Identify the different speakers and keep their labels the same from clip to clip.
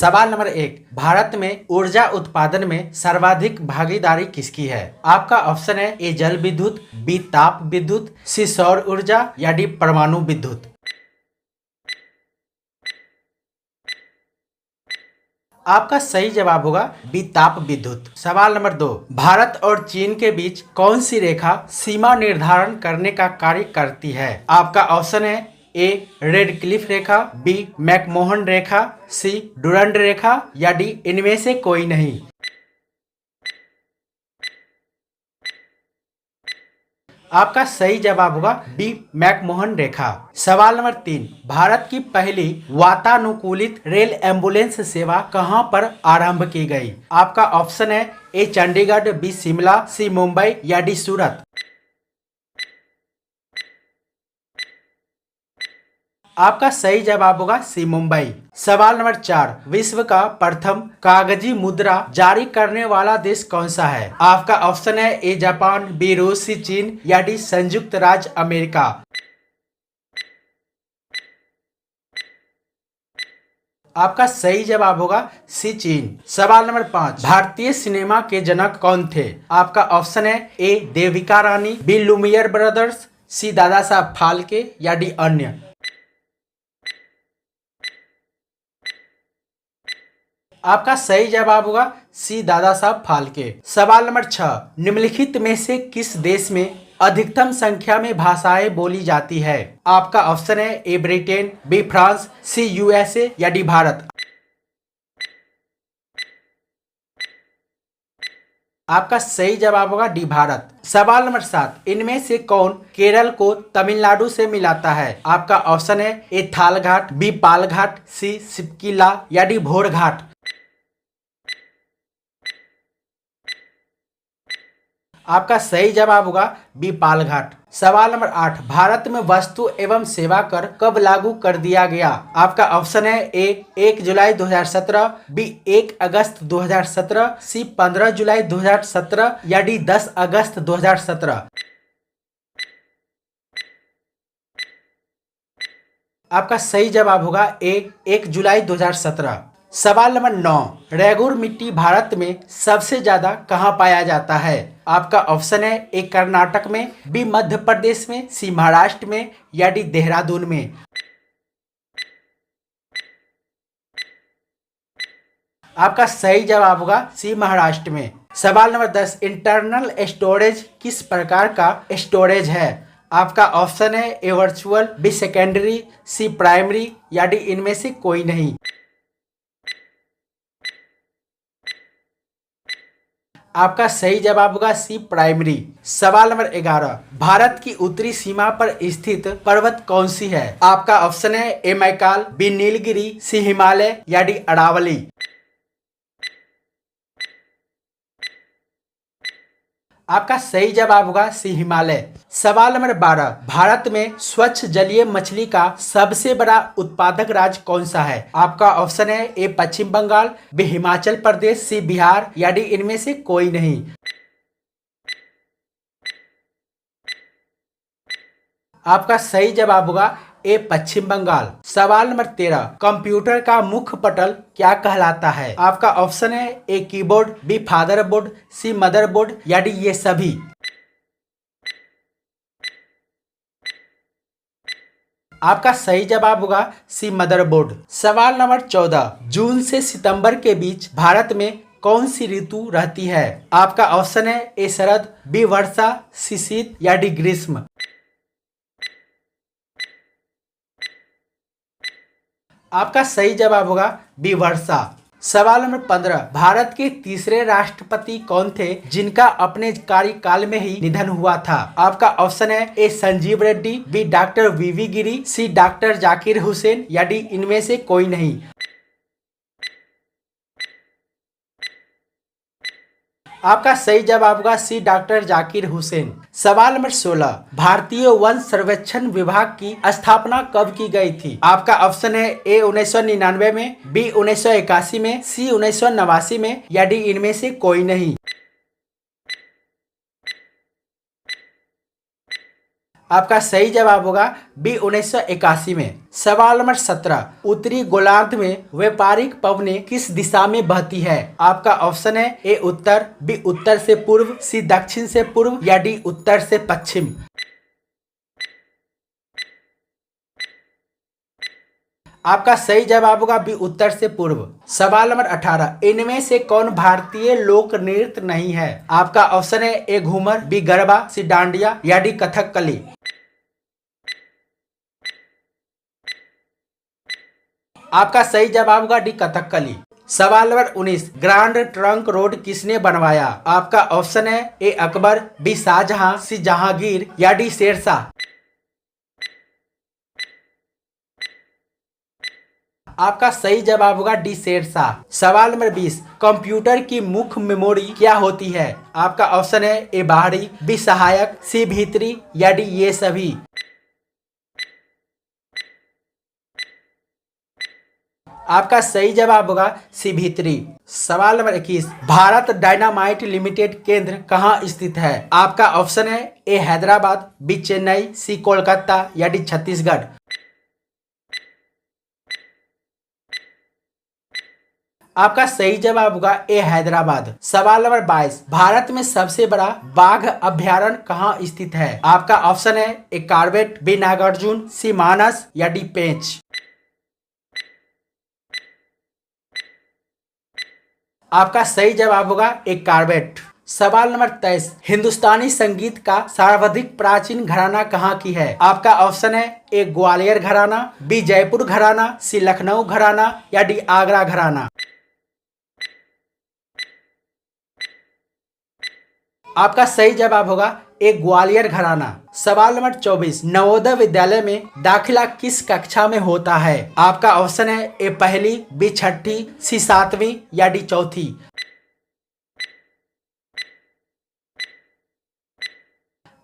Speaker 1: सवाल नंबर 1, भारत में ऊर्जा उत्पादन में सर्वाधिक भागीदारी किसकी है? आपका ऑप्शन है ए जल विद्युत, बी ताप विद्युत, सी सौर ऊर्जा या डी परमाणु विद्युत। आपका सही जवाब होगा बी ताप विद्युत। सवाल नंबर 2, भारत और चीन के बीच कौन सी रेखा सीमा निर्धारण करने का कार्य करती है? आपका ऑप्शन है ए रेड क्लिफ रेखा, बी मैकमोहन रेखा, सी डुरंड रेखा या डी इनमें से कोई नहीं। आपका सही जवाब होगा बी मैकमोहन रेखा। सवाल नंबर 3, भारत की पहली वातानुकूलित रेल एम्बुलेंस सेवा कहां पर आरंभ की गई? आपका ऑप्शन है ए चंडीगढ़, बी शिमला, सी मुंबई या डी सूरत। आपका सही जवाब होगा सी मुंबई। सवाल नंबर 4, विश्व का प्रथम कागजी मुद्रा जारी करने वाला देश कौन सा है? आपका ऑप्शन है ए जापान, बी रूस, सी चीन या डी संयुक्त राज्य अमेरिका। आपका सही जवाब होगा सी चीन। सवाल नंबर 5, भारतीय सिनेमा के जनक कौन थे? आपका ऑप्शन है ए Devika Rani, B Lumière brothers, सी दादा साहब फाल्के या डी अन्य। आपका सही जवाब होगा सी दादा साहब फाल्के। सवाल नंबर 6, निम्नलिखित में से किस देश में अधिकतम संख्या में भाषाएं बोली जाती है? आपका ऑप्शन है A Britain, B France, C USA या डी भारत। आपका सही जवाब होगा डी भारत। सवाल नंबर 7, इनमें से कौन केरल को तमिलनाडु से मिलाता है? आपका ऑप्शन है ए थाल घाट, बी पाल घाट, सी सिपकिला या डी भोर घाट। आपका सही जवाब होगा बी पाल घाट। सवाल नंबर 8, भारत में वस्तु एवं सेवा कर कब लागू कर दिया गया? आपका ऑप्शन है ए 1 जुलाई 2017, बी 1 अगस्त 2017, सी 15 जुलाई 2017 या डी 10 अगस्त 2017। आपका सही जवाब होगा ए 1 जुलाई 2017। सवाल नंबर 9, रेगुर मिट्टी भारत में सबसे ज्यादा कहाँ पाया जाता है? आपका ऑप्शन है ए कर्नाटक में, बी मध्य प्रदेश में, सी महाराष्ट्र में या डी देहरादून में। आपका सही जवाब होगा सी महाराष्ट्र में। सवाल नंबर 10, इंटरनल स्टोरेज किस प्रकार का स्टोरेज है? आपका ऑप्शन है ए वर्चुअल, बी सेकेंडरी, सी प्राइमरी या डी इनमें से कोई नहीं। आपका सही जवाब होगा सी प्राइमरी। सवाल नंबर 11, भारत की उत्तरी सीमा पर स्थित पर्वत कौन सी है? आपका ऑप्शन है ए मैकाल, बी नीलगिरी, सी हिमालय या डी अरावली। आपका सही जवाब होगा सी हिमालय। सवाल नंबर 12, भारत में स्वच्छ जलीय मछली का सबसे बड़ा उत्पादक राज्य कौन सा है? आपका ऑप्शन है ए पश्चिम बंगाल, बी हिमाचल प्रदेश, सी बिहार या डी इनमें से कोई नहीं। आपका सही जवाब होगा ए पश्चिम बंगाल। सवाल नंबर 13, कंप्यूटर का मुख्य पटल क्या कहलाता है? आपका ऑप्शन है a keyboard, B फादरबोर्ड, C motherboard या डी ये सभी। आपका सही जवाब होगा सी मदरबोर्ड। सवाल नंबर 14, जून से सितंबर के बीच भारत में कौन सी ऋतु रहती है? आपका ऑप्शन है ए शरद, बी वर्षा, सी शीत या डी ग्रीष्म। आपका सही जवाब होगा बी वर्षा। सवाल नंबर 15, भारत के तीसरे राष्ट्रपति कौन थे जिनका अपने कार्यकाल में ही निधन हुआ था? आपका ऑप्शन है ए संजीव रेड्डी, बी डॉक्टर वीवी गिरी, सी डॉक्टर जाकिर हुसैन या डी इनमें से कोई नहीं। आपका सही जवाब होगा सी डॉक्टर जाकिर हुसैन। सवाल नंबर 16, भारतीय वन सर्वेक्षण विभाग की स्थापना कब की गई थी? आपका ऑप्शन है ए 1999 में, बी 1981 में, सी 1989 में या डी इनमें से कोई नहीं। आपका सही जवाब होगा बी 1981 में। सवाल नंबर 17, उत्तरी गोलार्ध में व्यापारिक पवनें किस दिशा में बहती है? आपका ऑप्शन है ए उत्तर, बी उत्तर से पूर्व, सी दक्षिण से पूर्व या डी उत्तर से पश्चिम। आपका सही जवाब होगा बी उत्तर से पूर्व। सवाल नंबर 18, इनमें से कौन भारतीय लोक नृत्य नहीं है? आपका ऑप्शन है ए घूमर, बी गरबा, सी डांडिया या डी कथकली। आपका सही जवाब होगा डी कथकली। सवाल नंबर 19, ग्रांड ट्रंक रोड किसने बनवाया? आपका ऑप्शन है ए अकबर, बी शाहजहां, सी जहांगीर या डी शेरशाह। आपका सही जवाब होगा डी शेरशाह। सवाल नंबर 20, कंप्यूटर की मुख्य मेमोरी क्या होती है? आपका ऑप्शन है ए बाहरी, बी सहायक, सी भीतरी या डी ये सभी। आपका सही जवाब होगा सी भीतरी। सवाल नंबर 21, भारत डायनामाइट लिमिटेड केंद्र कहाँ स्थित है? आपका ऑप्शन है ए हैदराबाद, बी चेन्नई, सी कोलकाता या डी छत्तीसगढ़। आपका सही जवाब होगा ए हैदराबाद। सवाल नंबर 22, भारत में सबसे बड़ा बाघ अभ्यारण्य कहाँ स्थित है? आपका ऑप्शन है ए कार्बेट, बी नागार्जुन, सी मानस या डी पेंच। आपका सही जवाब होगा ए कार्बेट। सवाल नंबर 23, हिंदुस्तानी संगीत का सर्वाधिक प्राचीन घराना कहाँ की है? आपका ऑप्शन है ए ग्वालियर घराना, बी जयपुर घराना, सी लखनऊ घराना या डी आगरा घराना। आपका सही जवाब होगा ए ग्वालियर घराना। सवाल नंबर 24, नवोदय विद्यालय में दाखिला किस कक्षा में होता है? आपका ऑप्शन है ए पहली, बी छठी, सी सातवीं या डी चौथी।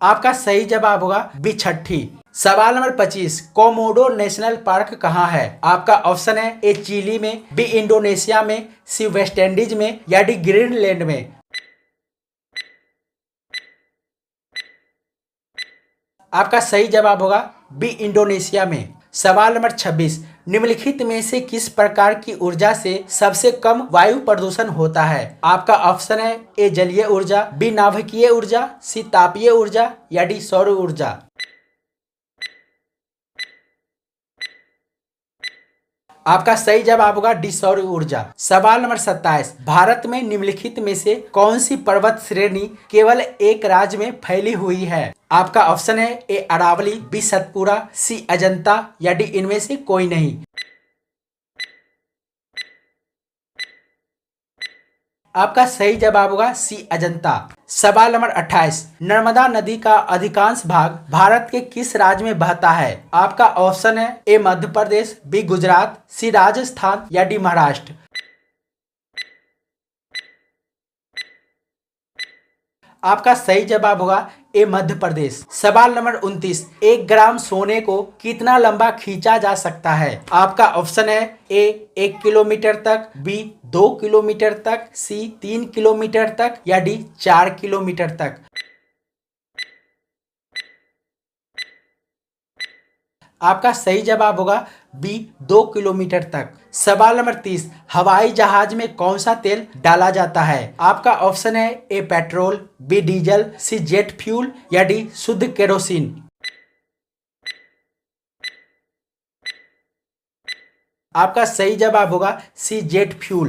Speaker 1: आपका सही जवाब होगा बी छठी। सवाल नंबर 25, कोमोडो नेशनल पार्क कहाँ है? आपका ऑप्शन है ए चिली में, बी इंडोनेशिया में, सी वेस्ट इंडीज में या डी ग्रीनलैंड में। आपका सही जवाब होगा बी इंडोनेशिया में। सवाल नंबर 26, निम्नलिखित में से किस प्रकार की ऊर्जा से सबसे कम वायु प्रदूषण होता है? आपका ऑप्शन है ए जलीय ऊर्जा, बी नाभिकीय ऊर्जा, सी तापीय ऊर्जा या डी सौर ऊर्जा। आपका सही जवाब होगा डी सौर ऊर्जा। सवाल नंबर 27, भारत में निम्नलिखित में से कौन सी पर्वत श्रेणी केवल एक राज्य में फैली हुई है? आपका ऑप्शन है ए अरावली, बी सतपुरा, सी अजंता या डी इनमें से कोई नहीं। आपका सही जवाब होगा सी अजंता। सवाल नंबर 28, नर्मदा नदी का अधिकांश भाग भारत के किस राज्य में बहता है? आपका ऑप्शन है ए मध्य प्रदेश, बी गुजरात, सी राजस्थान या डी महाराष्ट्र। आपका सही जवाब होगा ए मध्य प्रदेश। सवाल नंबर 29, 1 ग्राम सोने को कितना लंबा खींचा जा सकता है? आपका ऑप्शन है ए 1 किलोमीटर तक, बी 2 किलोमीटर तक, सी 3 किलोमीटर तक या डी 4 किलोमीटर तक। आपका सही जवाब होगा बी 2 किलोमीटर तक। सवाल नंबर 30, हवाई जहाज में कौन सा तेल डाला जाता है? आपका ऑप्शन है ए पेट्रोल, बी डीजल, सी जेट फ्यूल या डी शुद्ध केरोसिन। आपका सही जवाब होगा सी जेट फ्यूल।